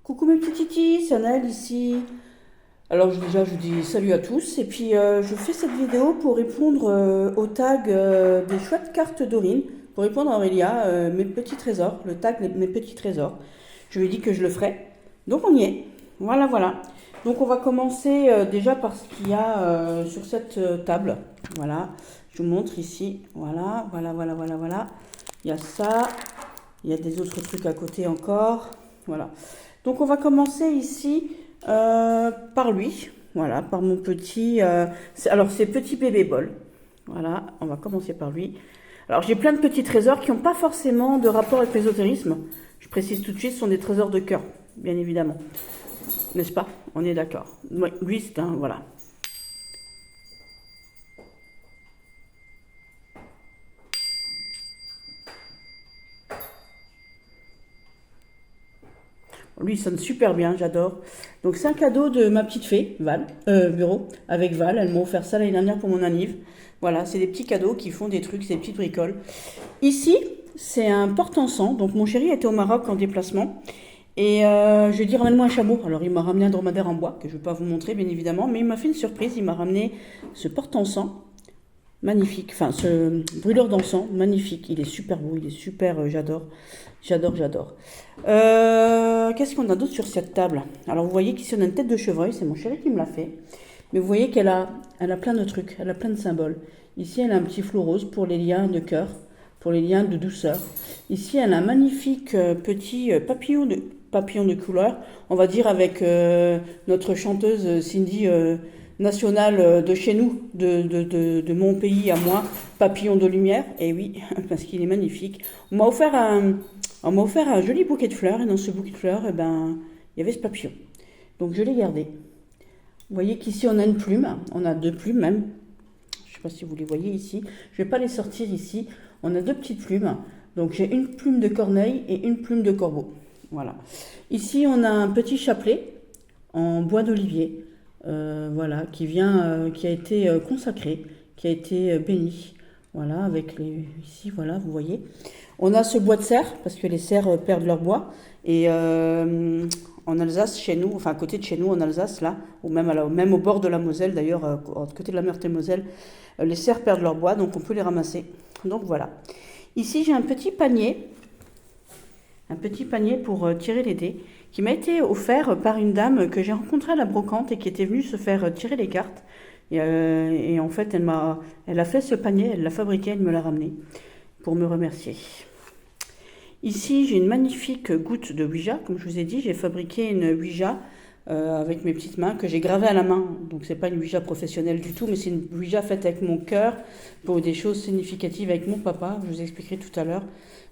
Coucou mes petits titis, c'est Anaël ici. Alors déjà je vous dis salut à tous et puis je fais cette vidéo pour répondre au tag des chouettes cartes Dorine, pour répondre à Aurélia, mes petits trésors, le tag mes petits trésors. Je lui ai dit que je le ferais, donc on y est. Voilà voilà. Donc on va commencer déjà par ce qu'il y a sur cette table. Voilà, je vous montre ici. Voilà, voilà, voilà, voilà, voilà. Il y a ça, il y a des autres trucs à côté encore. Voilà. Donc on va commencer ici par lui, voilà, par mon petit. Alors c'est petit bébé bol. Voilà, on va commencer par lui. Alors j'ai plein de petits trésors qui n'ont pas forcément de rapport avec l'ésotérisme. Je précise tout de suite, ce sont des trésors de cœur, bien évidemment. N'est-ce pas? On est d'accord. Oui, lui c'est un. Voilà. Lui, il sonne super bien, j'adore. Donc, c'est un cadeau de ma petite fée, Val, Bureau, avec Val. Elle m'a offert ça l'année dernière pour mon anniv. Voilà, c'est des petits cadeaux qui font des trucs, c'est des petites bricoles. Ici, c'est un porte-encens. Donc, mon chéri était au Maroc en déplacement. Et je lui ai dit, ramène-moi un chameau. Alors, il m'a ramené un dromadaire en bois, que je ne vais pas vous montrer, bien évidemment. Mais il m'a fait une surprise. Il m'a ramené ce porte-encens magnifique. Enfin, ce brûleur d'encens, magnifique. Il est super beau, il est super, j'adore. J'adore, j'adore. Qu'est-ce qu'on a d'autre sur cette table? Alors, vous voyez qu'ici, on a une tête de chevreuil. C'est mon chéri qui me l'a fait. Mais vous voyez elle a plein de trucs. Elle a plein de symboles. Ici, elle a un petit flou rose pour les liens de cœur, pour les liens de douceur. Ici, elle a un magnifique petit papillon de couleur. On va dire avec notre chanteuse Cindy nationale de chez nous, de mon pays à moi, papillon de lumière. Et oui, parce qu'il est magnifique. On m'a offert un joli bouquet de fleurs, et dans ce bouquet de fleurs, eh ben, il y avait ce papillon. Donc je l'ai gardé. Vous voyez qu'ici on a une plume, on a deux plumes même. Je ne sais pas si vous les voyez ici. Je ne vais pas les sortir ici. On a deux petites plumes. Donc j'ai une plume de corneille et une plume de corbeau. Voilà. Ici on a un petit chapelet en bois d'olivier. Voilà, qui a été consacré, qui a été béni. Voilà, avec ici, voilà, vous voyez. On a ce bois de serre, parce que les serres perdent leur bois. Et en Alsace, chez nous, enfin à côté de chez nous, en Alsace, là, ou même au bord de la Moselle, d'ailleurs, à côté de la Meurthe-et-Moselle, les serres perdent leur bois, donc on peut les ramasser. Donc voilà. Ici, j'ai un petit panier pour tirer les dés, qui m'a été offert par une dame que j'ai rencontrée à la brocante et qui était venue se faire tirer les cartes. Et en fait, elle a fait ce panier, elle l'a fabriqué, elle me l'a ramené pour me remercier. Ici, j'ai une magnifique goutte de Ouija. Comme je vous ai dit, j'ai fabriqué une Ouija avec mes petites mains que j'ai gravée à la main. Donc, c'est pas une Ouija professionnelle du tout, mais c'est une Ouija faite avec mon cœur pour des choses significatives avec mon papa. Je vous expliquerai tout à l'heure.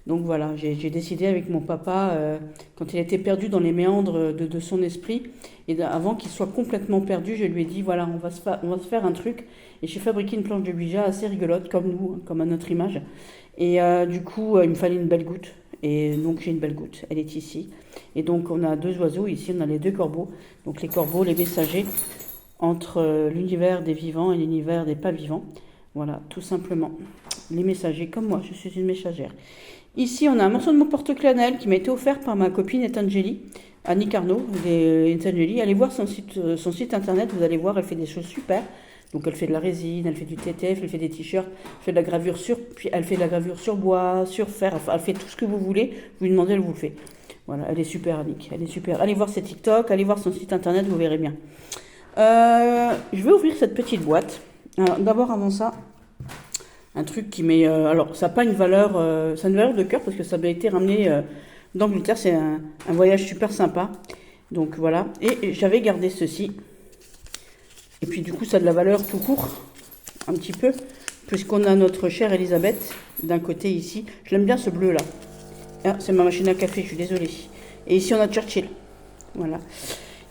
Donc voilà, j'ai décidé avec mon papa, quand il était perdu dans les méandres de son esprit, et avant qu'il soit complètement perdu, je lui ai dit, voilà, on va se faire un truc. Et j'ai fabriqué une planche de Ouija assez rigolote, comme nous, comme à notre image. Et du coup, il me fallait une belle goutte. Et donc j'ai une belle goutte, elle est ici. Et donc on a deux oiseaux, ici on a les deux corbeaux. Donc les corbeaux, les messagers, entre l'univers des vivants et l'univers des pas vivants. Voilà, tout simplement. Les messagers, comme moi, je suis une messagère. Ici, on a un morceau de mon porte-clés Anaël qui m'a été offert par ma copine Etangeli, Annie Carnot, Etangeli. Allez voir son site internet, vous allez voir, elle fait des choses super. Donc elle fait de la résine, elle fait du TTF, elle fait des t-shirts, elle fait de la gravure puis elle fait de la gravure sur bois, sur fer, elle fait tout ce que vous voulez, vous lui demandez, elle vous le fait. Voilà, elle est super Annick, elle est super. Allez voir ses TikTok, allez voir son site internet, vous verrez bien. Je vais ouvrir cette petite boîte. Alors, d'abord avant ça, un truc qui m'est... alors ça n'a pas une valeur... c'est une valeur de cœur parce que ça m'a été ramené d'Angleterre, c'est un voyage super sympa. Donc voilà, et j'avais gardé ceci. Et puis du coup, ça a de la valeur tout court, un petit peu, puisqu'on a notre chère Elisabeth d'un côté ici. Je l'aime bien ce bleu là. Ah, c'est ma machine à café, je suis désolée. Et ici, on a Churchill. Voilà.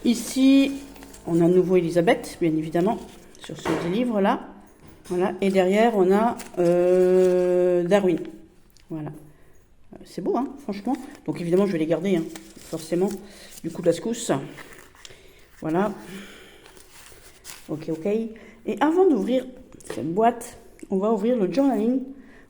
Ici, on a de nouveau Elisabeth, bien évidemment, sur ce livre là. Voilà. Et derrière, on a Darwin. Voilà. C'est beau, hein, franchement. Donc évidemment, je vais les garder, hein, forcément. Du coup, de la secousse. Voilà. Ok. Et avant d'ouvrir cette boîte, on va ouvrir le journaling.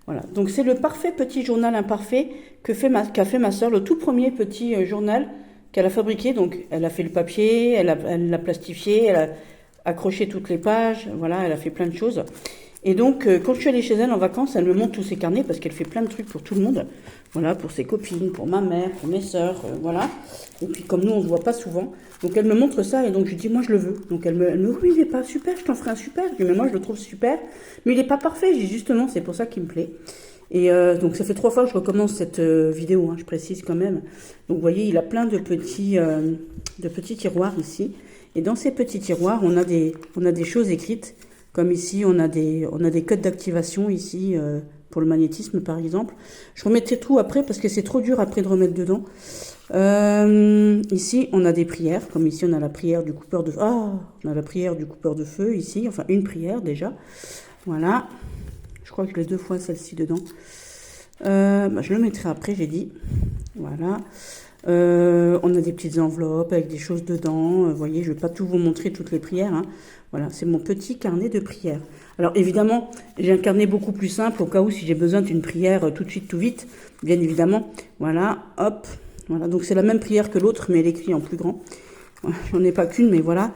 Voilà. Donc c'est le parfait petit journal imparfait qu'a fait ma soeur, le tout premier petit journal qu'elle a fabriqué. Donc, elle a fait le papier, elle l'a plastifié, elle a accroché toutes les pages. Voilà, elle a fait plein de choses. Et donc, quand je suis allée chez elle en vacances, elle me montre tous ses carnets parce qu'elle fait plein de trucs pour tout le monde. Voilà, pour ses copines, pour ma mère, pour mes sœurs, voilà. Et puis, comme nous, on ne se voit pas souvent. Donc, elle me montre ça et donc, je lui dis, moi, je le veux. Donc, elle me dit, oui, il n'est pas super, je t'en ferai un super. Je dis, mais moi, je le trouve super. Mais il n'est pas parfait. Je dis, justement, c'est pour ça qu'il me plaît. Et donc, ça fait 3 fois que je recommence cette vidéo, hein, je précise quand même. Donc, vous voyez, il a plein de petits tiroirs ici. Et dans ces petits tiroirs, on a des choses écrites. Comme ici, on a des codes d'activation ici pour le magnétisme, par exemple. Je remettrai tout après parce que c'est trop dur après de remettre dedans. Ici, on a des prières. Comme ici, on a la prière du coupeur de feu. Ah, on a la prière du coupeur de feu ici. Enfin, une prière déjà. Voilà. Je crois que je l'ai 2 fois celle-ci dedans. Je le mettrai après, j'ai dit. Voilà. On a des petites enveloppes avec des choses dedans. Vous voyez, je ne vais pas tout vous montrer toutes les prières. Hein. Voilà, c'est mon petit carnet de prières. Alors évidemment, j'ai un carnet beaucoup plus simple au cas où si j'ai besoin d'une prière tout de suite, tout vite. Bien évidemment. Voilà, hop. Voilà, donc c'est la même prière que l'autre, mais elle est écrite en plus grand. Voilà, j'en ai pas qu'une, mais voilà.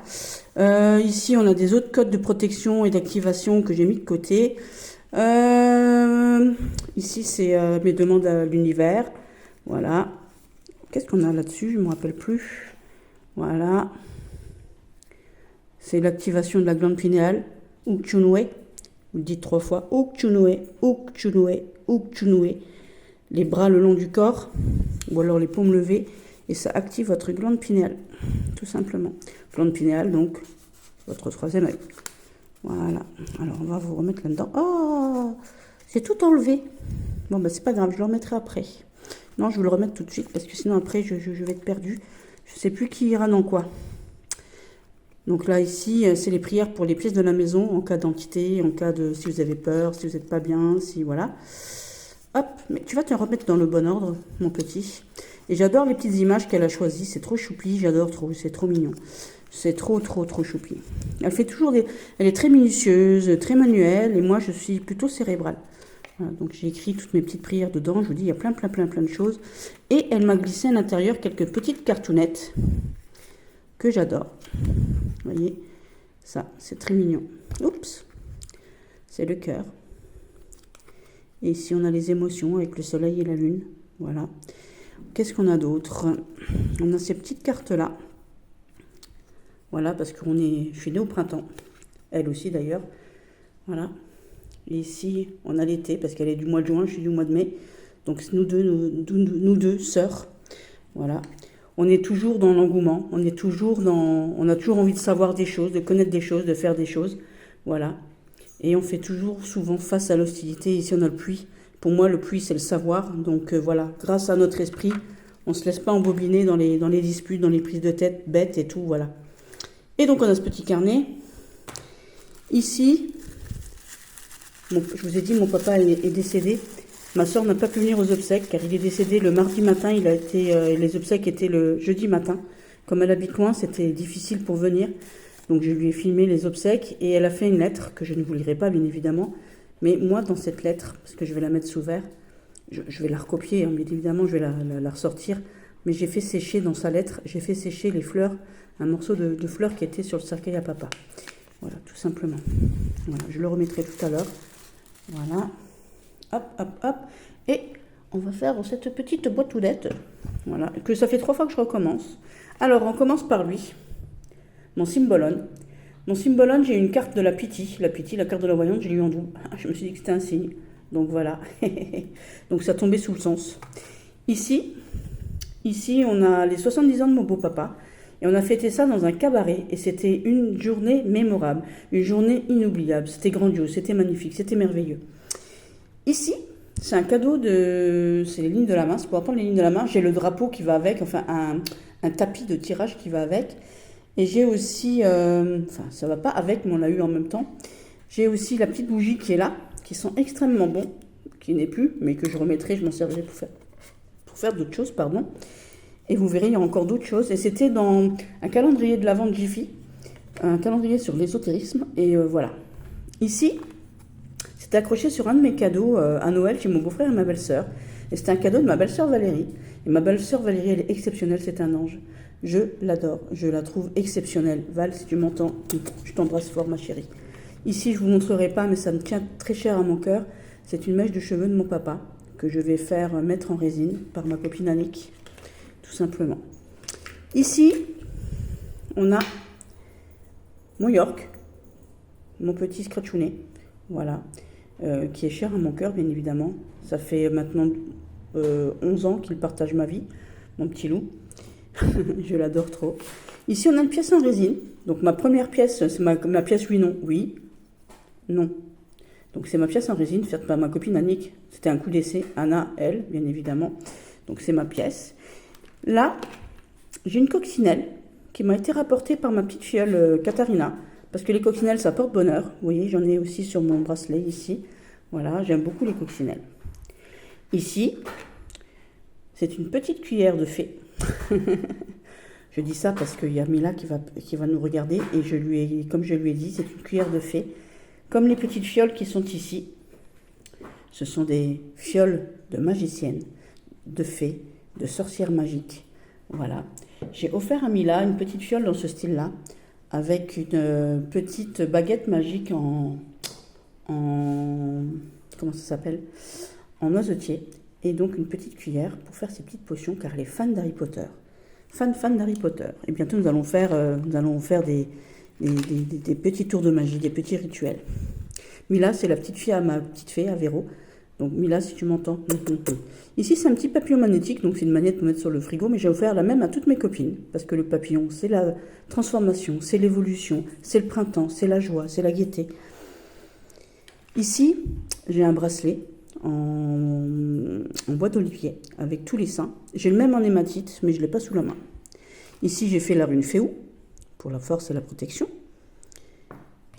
Ici, on a des autres codes de protection et d'activation que j'ai mis de côté. Ici, c'est mes demandes à l'univers. Voilà. Qu'est-ce qu'on a là-dessus? Je ne me rappelle plus. Voilà. C'est l'activation de la glande pinéale. Ukchunwe. Vous le dites 3 fois. Ukchunwe, Ukchunwe, Ukchunwe. Les bras le long du corps. Ou alors les paumes levées. Et ça active votre glande pinéale. Tout simplement. Glande pinéale, donc, votre 3e œil. Voilà. Alors, on va vous remettre là-dedans. Oh, j'ai tout enlevé. Bon, c'est pas grave, je le remettrai après. Non, je vais le remettre tout de suite parce que sinon, après, je vais être perdue. Je sais plus qui ira dans quoi. Donc là, ici, c'est les prières pour les pièces de la maison en cas d'entité, en cas de si vous avez peur, si vous n'êtes pas bien, si voilà. Hop, mais tu vas te remettre dans le bon ordre, mon petit. Et j'adore les petites images qu'elle a choisies. C'est trop choupi, j'adore trop, c'est trop mignon. C'est trop choupi. Elle fait toujours elle est très minutieuse, très manuelle, et moi je suis plutôt cérébrale. Voilà, donc j'ai écrit toutes mes petites prières dedans. Je vous dis, il y a plein de choses. Et elle m'a glissé à l'intérieur quelques petites cartounettes que j'adore. Vous voyez, ça, c'est très mignon. Oups, c'est le cœur. Et ici, on a les émotions avec le soleil et la lune. Voilà. Qu'est-ce qu'on a d'autre? On a ces petites cartes-là. Voilà, parce que je suis née au printemps. Elle aussi, d'ailleurs. Voilà. Et ici, on a l'été, parce qu'elle est du mois de juin, je suis du mois de mai. Donc, nous deux, sœurs. Voilà. On est toujours dans l'engouement. On a toujours envie de savoir des choses, de connaître des choses, de faire des choses. Voilà. Et on fait toujours, souvent, face à l'hostilité. Ici, on a le puits. Pour moi, le puits, c'est le savoir. Donc, voilà. Grâce à notre esprit, on ne se laisse pas embobiner dans les disputes, dans les prises de tête bêtes et tout. Voilà. Et donc, on a ce petit carnet. Ici, je vous ai dit, mon papa est décédé. Ma soeur n'a pas pu venir aux obsèques car il est décédé le mardi matin. Les obsèques étaient le jeudi matin. Comme elle habite loin, c'était difficile pour venir. Donc je lui ai filmé les obsèques et elle a fait une lettre que je ne vous lirai pas bien évidemment. Mais moi dans cette lettre, parce que je vais la mettre sous verre, je vais la recopier, hein, bien évidemment je vais la ressortir. Mais j'ai fait sécher dans sa lettre, j'ai fait sécher les fleurs, un morceau de fleurs qui était sur le cercueil à papa. Voilà, tout simplement. Voilà, je le remettrai tout à l'heure. Voilà. Hop, hop, hop. Et on va faire cette petite boîtoulette. Voilà, que ça fait 3 fois que je recommence. Alors, on commence par lui. Mon Symbolone. Mon Symbolone, j'ai une carte de la Piti. La Piti, la carte de la voyante, j'ai lu en double. Je me suis dit que c'était un signe. Donc voilà. Donc ça tombait sous le sens. Ici, on a les 70 ans de mon beau-papa. Et on a fêté ça dans un cabaret. Et c'était une journée mémorable. Une journée inoubliable. C'était grandiose, c'était magnifique, c'était merveilleux. Ici, c'est un cadeau c'est les lignes de la main. C'est pour apprendre les lignes de la main. J'ai le drapeau qui va avec, enfin un tapis de tirage qui va avec. Et j'ai aussi, ça va pas avec, mais on l'a eu en même temps. J'ai aussi la petite bougie qui est là, qui sont extrêmement bons, qui n'est plus, mais que je remettrai, je m'en servirai pour faire d'autres choses, pardon. Et vous verrez, il y a encore d'autres choses. Et c'était dans un calendrier de l'Avent de Jiffy, un calendrier sur l'ésotérisme. Et voilà. Ici, c'était accroché sur un de mes cadeaux à Noël chez mon beau-frère et ma belle-sœur. Et c'était un cadeau de ma belle-sœur Valérie. Et ma belle-sœur Valérie, elle est exceptionnelle, c'est un ange. Je l'adore, je la trouve exceptionnelle. Val, si tu m'entends, je t'embrasse fort, ma chérie. Ici, je ne vous montrerai pas, mais ça me tient très cher à mon cœur. C'est une mèche de cheveux de mon papa que je vais faire mettre en résine par ma copine Annick, tout simplement. Ici, on a mon York, mon petit scratchounet, voilà, qui est cher à mon cœur, bien évidemment. Ça fait maintenant 11 ans qu'il partage ma vie, mon petit loup. Je l'adore trop. Ici, on a une pièce en résine. Donc, ma première pièce, c'est ma pièce oui, non. Oui, non. Donc, c'est ma pièce en résine faite par ma copine Annick. C'était un coup d'essai. Anna, elle, bien évidemment. Donc, c'est ma pièce. Là, j'ai une coccinelle qui m'a été rapportée par ma petite fiole Katharina. Parce que les coccinelles, ça porte bonheur. Vous voyez, j'en ai aussi sur mon bracelet ici. Voilà, j'aime beaucoup les coccinelles. Ici, c'est une petite cuillère de fée. Je dis ça parce qu'il y a Mila qui va nous regarder et comme je lui ai dit, c'est une cuillère de fée. Comme les petites fioles qui sont ici, ce sont des fioles de magicienne, de fée, de sorcière magique. Voilà. J'ai offert à Mila une petite fiole dans ce style-là, avec une petite baguette magique en comment ça s'appelle, en noisetier, et donc une petite cuillère pour faire ses petites potions, car elle est fan d'Harry Potter. Fan d'Harry Potter. Et bientôt, nous allons faire des petits tours de magie, des petits rituels. Mila, c'est la petite fille à ma petite fée, à Véro. Donc Mila, si tu m'entends. Ici, c'est un petit papillon magnétique, donc c'est une manette pour mettre sur le frigo, mais j'ai offert la même à toutes mes copines, parce que le papillon, c'est la transformation, c'est l'évolution, c'est le printemps, c'est la joie, c'est la gaieté. Ici, j'ai un bracelet en bois d'olivier avec tous les seins. J'ai le même en hématite, mais je ne l'ai pas sous la main. Ici, j'ai fait la rune Féou pour la force et la protection.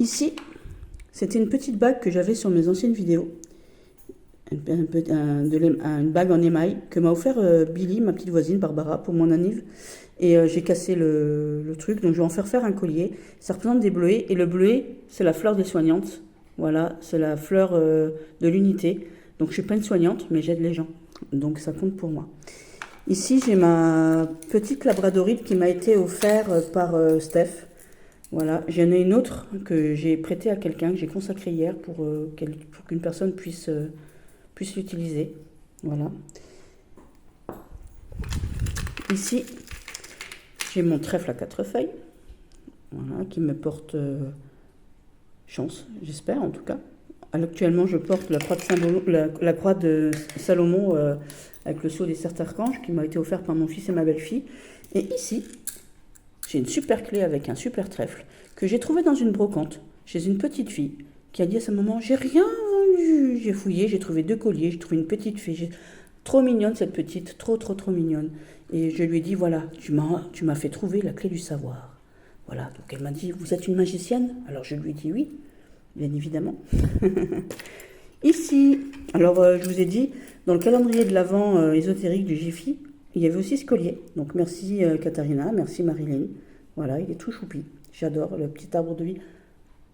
Ici, c'était une petite bague que j'avais sur mes anciennes vidéos. Une bague en émail que m'a offert Billy, ma petite voisine, Barbara, pour mon anniv. Et j'ai cassé le truc, donc je vais en faire un collier. Ça représente des bleuets, et le bleuet, c'est la fleur des soignantes. Voilà, c'est la fleur de l'unité. Donc je ne suis pas une soignante, mais j'aide les gens. Donc ça compte pour moi. Ici, j'ai ma petite labradorite qui m'a été offerte par Steph. Voilà, j'en ai une autre que j'ai prêtée à quelqu'un, que j'ai consacrée hier pour qu'une personne puisse l'utiliser. Voilà. Ici, j'ai mon trèfle à 4 feuilles. Voilà, qui me porte chance, j'espère en tout cas. Actuellement, je porte la croix de Salomon avec le sceau des sept archanges qui m'a été offert par mon fils et ma belle-fille. Et ici, j'ai une super clé avec un super trèfle que j'ai trouvé dans une brocante chez une petite fille qui a dit à sa maman: j'ai rien vendu. J'ai fouillé, j'ai trouvé 2 colliers, j'ai trouvé une petite fille. Trop mignonne cette petite, trop mignonne. Et je lui ai dit: voilà, tu m'as fait trouver la clé du savoir. Voilà, donc elle m'a dit: vous êtes une magicienne? Alors je lui ai dit oui, bien évidemment. Ici, alors je vous ai dit, dans le calendrier de l'Avent ésotérique du Jiffy, il y avait aussi ce collier. Donc merci Katharina, merci Marilyn. Voilà, il est tout choupi. J'adore le petit arbre de vie.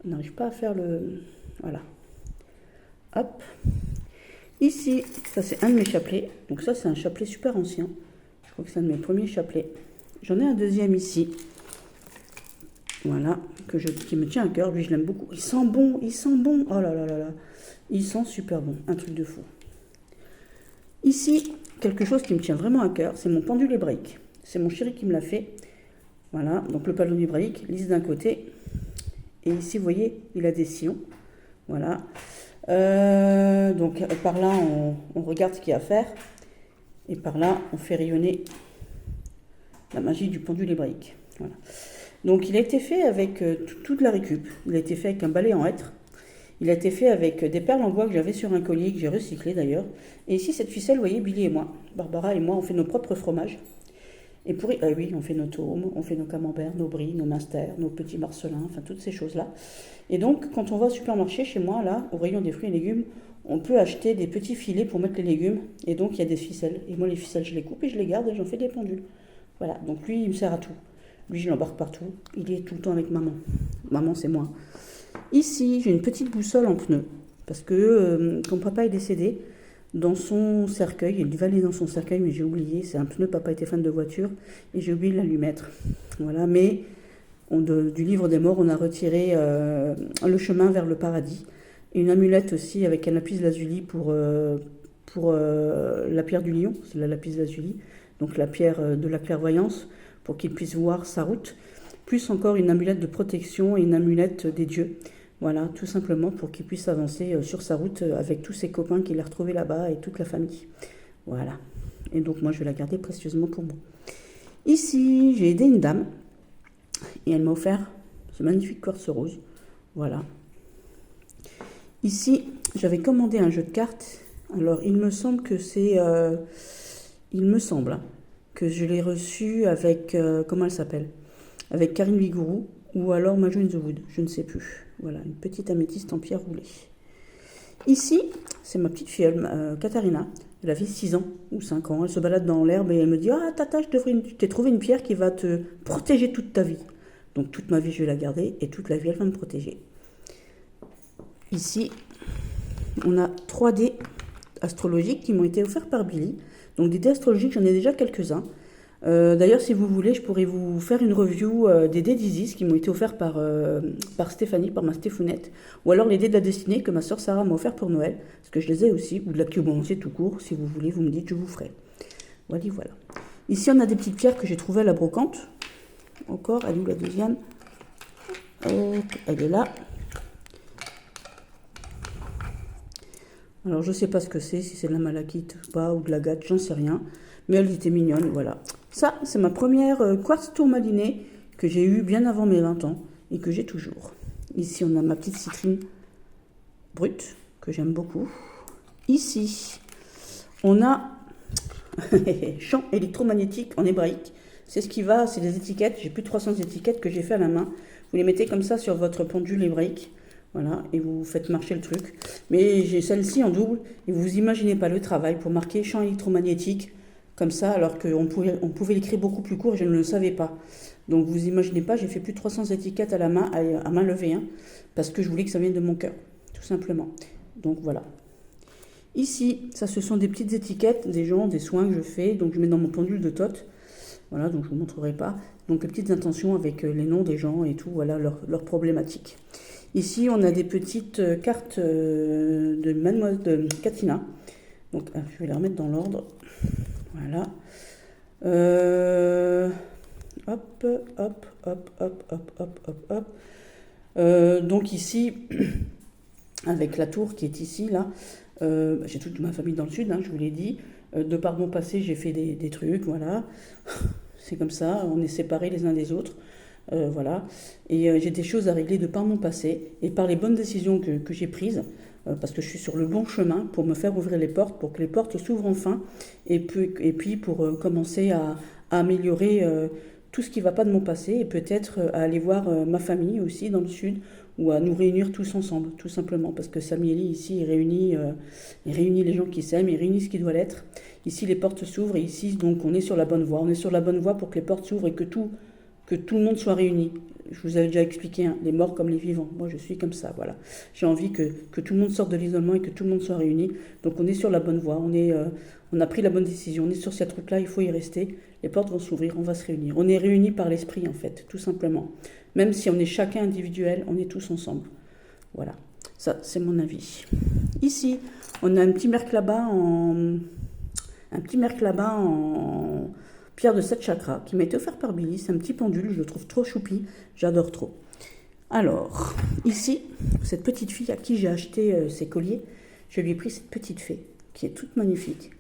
On n'arrive pas à faire le... Voilà. Hop. Ici, ça c'est un de mes chapelets. Donc ça c'est un chapelet super ancien. Je crois que c'est un de mes premiers chapelets. J'en ai un deuxième ici. Voilà, qui me tient à cœur. Lui, je l'aime beaucoup. Il sent bon. Oh là là là là. Il sent super bon. Un truc de fou. Ici, quelque chose qui me tient vraiment à cœur, c'est mon pendule hébraïque. C'est mon chéri qui me l'a fait. Voilà, donc le pendule hébraïque, lisse d'un côté. Et ici, vous voyez, il a des sillons. Voilà. Donc par là, on regarde ce qu'il y a à faire. Et par là, on fait rayonner la magie du pendule hébraïque. Voilà. Donc il a été fait avec toute la récup. Il a été fait avec un balai en hêtre. Il a été fait avec des perles en bois que j'avais sur un collier, que j'ai recyclé d'ailleurs. Et ici, cette ficelle, vous voyez, Billy et moi, Barbara et moi, on fait nos propres fromages. Et oui, on fait nos taumes, on fait nos camemberts, nos brie, nos minsters, nos petits marcelins, enfin toutes ces choses-là. Et donc, quand on va au supermarché, chez moi, là, au rayon des fruits et légumes, on peut acheter des petits filets pour mettre les légumes. Et donc, il y a des ficelles. Et moi, les ficelles, je les coupe et je les garde et j'en fais des pendules. Voilà, donc lui, il me sert à tout. Lui, je l'embarque partout. Il est tout le temps avec maman. Maman, c'est moi. Ici, j'ai une petite boussole en pneu. Parce que quand papa est décédé, dans son cercueil. Il devait aller dans son cercueil, mais j'ai oublié. C'est un pneu, papa était fan de voiture, et j'ai oublié de la lui mettre. Voilà, mais du livre des morts, on a retiré le chemin vers le paradis. Et une amulette aussi avec un lapis lazuli pour la pierre du lion, c'est la lapis lazuli, donc la pierre de la clairvoyance, pour qu'il puisse voir sa route. Plus encore une amulette de protection et une amulette des dieux. Voilà, tout simplement pour qu'il puisse avancer sur sa route avec tous ses copains qu'il a retrouvés là-bas et toute la famille. Voilà. Et donc moi, je vais la garder précieusement pour moi. Ici, j'ai aidé une dame et elle m'a offert ce magnifique quartz rose. Voilà. Ici, j'avais commandé un jeu de cartes. Alors, il me semble que c'est... il me semble hein, que je l'ai reçu avec... comment elle s'appelle? Avec Karine Vigourou ou alors Majou in the Wood, je ne sais plus. Voilà, une petite améthyste en pierre roulée. Ici, c'est ma petite fille, Katharina. Elle avait 6 ans ou 5 ans. Elle se balade dans l'herbe et elle me dit « Ah, tata, je t'ai trouvé une pierre qui va te protéger toute ta vie. » Donc toute ma vie, je vais la garder et toute la vie, elle va me protéger. Ici, on a 3D astrologiques qui m'ont été offerts par Billy. Donc des dés astrologiques, j'en ai déjà quelques-uns. D'ailleurs, si vous voulez, je pourrais vous faire une review des dés d'Isis qui m'ont été offerts par Stéphanie, par ma Stéphounette. Ou alors les dés de la destinée que ma soeur Sarah m'a offert pour Noël. Parce que je les ai aussi. Ou de la cubromancie tout court. Si vous voulez, vous me dites, je vous ferai. Voilà, voilà. Ici, on a des petites pierres que j'ai trouvées à la brocante. Encore, elle est où la deuxième? Elle est là. Alors, je ne sais pas ce que c'est, si c'est de la malachite ou pas, ou de l'agate, j'en sais rien. Mais elle était mignonne, voilà. Ça, c'est ma première quartz tourmalinée que j'ai eue bien avant mes 20 ans et que j'ai toujours. Ici, on a ma petite citrine brute, que j'aime beaucoup. Ici, on a champ électromagnétique en hébraïque. C'est ce qui va, c'est des étiquettes. J'ai plus de 300 étiquettes que j'ai fait à la main. Vous les mettez comme ça sur votre pendule hébraïque. Voilà, et vous faites marcher le truc. Mais j'ai celle-ci en double, et vous imaginez pas le travail pour marquer champ électromagnétique, comme ça, alors qu'on pouvait l'écrire beaucoup plus court et je ne le savais pas. Donc vous imaginez pas, j'ai fait plus de 300 étiquettes à la main, à main levée, hein, parce que je voulais que ça vienne de mon cœur, tout simplement. Donc voilà. Ici, ça ce sont des petites étiquettes, des gens, des soins que je fais, donc je mets dans mon pendule de Thoth. Voilà, donc je ne vous montrerai pas. Donc les petites intentions avec les noms des gens et tout, voilà leurs problématiques. Ici, on a des petites cartes de Mademoiselle de Katina. Donc, je vais les remettre dans l'ordre. Voilà. Hop, hop, hop, hop, hop, hop, hop, hop. Donc ici, avec la tour qui est ici, là, j'ai toute ma famille dans le sud, hein, je vous l'ai dit. De par mon passé, j'ai fait des trucs, voilà. C'est comme ça, on est séparés les uns des autres. Voilà, et j'ai des choses à régler de par mon passé et par les bonnes décisions que j'ai prises, parce que je suis sur le bon chemin pour me faire ouvrir les portes, pour que les portes s'ouvrent enfin, et puis pour commencer à améliorer tout ce qui ne va pas de mon passé, et peut-être à aller voir ma famille aussi dans le sud, ou à nous réunir tous ensemble, tout simplement, parce que Samieli ici, il réunit les gens qui s'aiment, il réunit ce qui doit l'être. Ici, les portes s'ouvrent, et ici, donc, on est sur la bonne voie. On est sur la bonne voie pour que les portes s'ouvrent et que tout le monde soit réuni. Je vous avais déjà expliqué, hein, les morts comme les vivants. Moi, je suis comme ça, voilà. J'ai envie que tout le monde sorte de l'isolement et que tout le monde soit réuni. Donc, on est sur la bonne voie. On a pris la bonne décision. On est sur cette route-là, il faut y rester. Les portes vont s'ouvrir, on va se réunir. On est réunis par l'esprit, en fait, tout simplement. Même si on est chacun individuel, on est tous ensemble. Voilà. Ça, c'est mon avis. Ici, on a un petit merkaba en pierre de 7 chakras qui m'a été offert par Billy. C'est un petit pendule, je le trouve trop choupi, j'adore trop. Alors, ici, cette petite fille à qui j'ai acheté ces colliers, je lui ai pris cette petite fée qui est toute magnifique.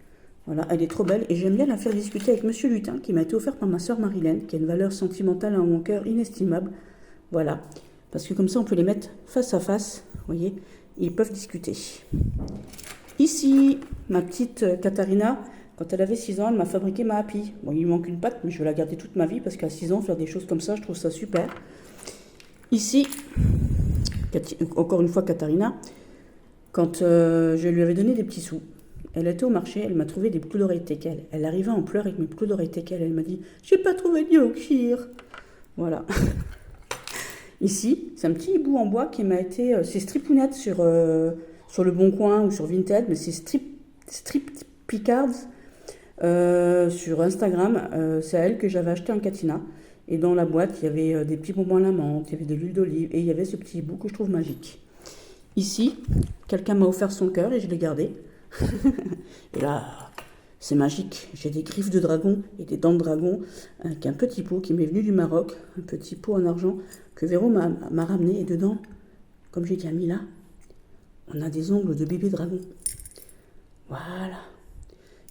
Voilà, elle est trop belle et j'aime bien la faire discuter avec Monsieur Lutin qui m'a été offert par ma soeur Marilène, qui a une valeur sentimentale en mon cœur inestimable. Voilà, parce que comme ça on peut les mettre face à face, vous voyez, et ils peuvent discuter. Ici, ma petite Katharina, quand elle avait 6 ans, elle m'a fabriqué ma happy. Bon, il lui manque une patte, mais je vais la garder toute ma vie parce qu'à 6 ans, faire des choses comme ça, je trouve ça super. Ici, encore une fois Katharina, quand je lui avais donné des petits sous, elle était au marché, elle m'a trouvé des boucles d'oreilles teckel. Elle arrivait en pleurs avec mes boucles d'oreilles teckel. Elle m'a dit « J'ai pas trouvé de Yorkshire !» Voilà. Ici, c'est un petit bout en bois qui m'a été... c'est stripounet sur le Bon Coin ou sur Vinted, mais c'est Strip Picards sur Instagram. C'est à elle que j'avais acheté un catina. Et dans la boîte, il y avait des petits bonbons à la menthe, il y avait de l'huile d'olive et il y avait ce petit hibou que je trouve magique. Ici, quelqu'un m'a offert son cœur et je l'ai gardé. Et là, c'est magique. J'ai des griffes de dragon et des dents de dragon avec un petit pot qui m'est venu du Maroc, un petit pot en argent que Véro m'a ramené. Et dedans, comme j'ai dit à Mila, on a des ongles de bébé dragon. Voilà.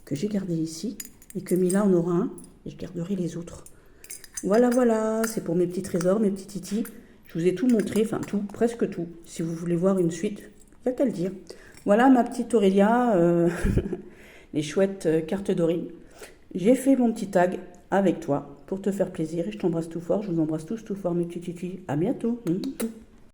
Que j'ai gardé ici et que Mila en aura un et je garderai les autres. Voilà, voilà, c'est pour mes petits trésors, mes petits titis. Je vous ai tout montré, enfin tout, presque tout. Si vous voulez voir une suite, il n'y a qu'à le dire. Voilà ma petite Aurélia, les chouettes cartes Dorine. J'ai fait mon petit tag avec toi pour te faire plaisir et je t'embrasse tout fort. Je vous embrasse tous tout fort mes petits titis. À bientôt.